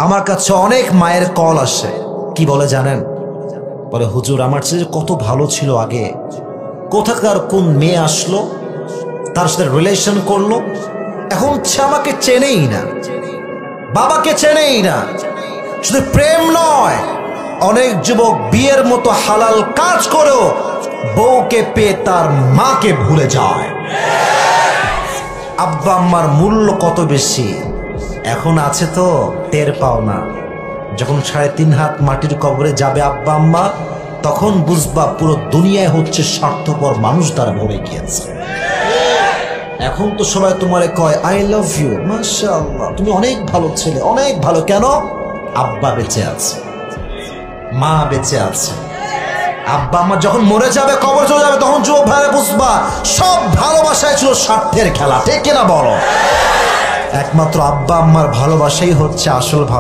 আমার কাছে অনেক মায়ের কল আসে, কি বলে জানেন? বলে হুজুর আমার চেয়ে কত ভালো ছিল আগে, কোথাকার কোন মেয়ে আসলো, তার সাথে রিলেশন করলো, এখন সে আমাকে চেনেই না, বাবাকে চেনেই না। শুধু প্রেম নয়, অনেক যুবক বিয়ের মতো হালাল কাজ করেও বউকে পেয়ে তার মাকে ভুলে যায়। আব্বা আম্মার মূল্য কত বেশি এখন আছে তো টের পাও না। যখন 3.5 হাত মাটির কবরে যাবে আব্বা আম্মা, তখন বুঝবা পুরো দুনিয়ায় হচ্ছে স্বার্থপর মানুষ দ্বারা ভরে গিয়েছে। এখন তো সবাই তোমারে কয় আই লাভ ইউ, মাশাআল্লাহ তুমি অনেক ভালো ছেলে, অনেক ভালো। কেন? আব্বা বেঁচে আছে, মা বেঁচে আছে। আব্বা আম্মা যখন মরে যাবে, কবর চলে যাবে, তখন যুবক ভাইরা বুঝবা সব ভালোবাসায় ছিল স্বার্থের খেলা। ঠিক কিনা বলো? একমাত্র আব্বা আম্মার ভালোবাসাই হচ্ছে আসল ভালো।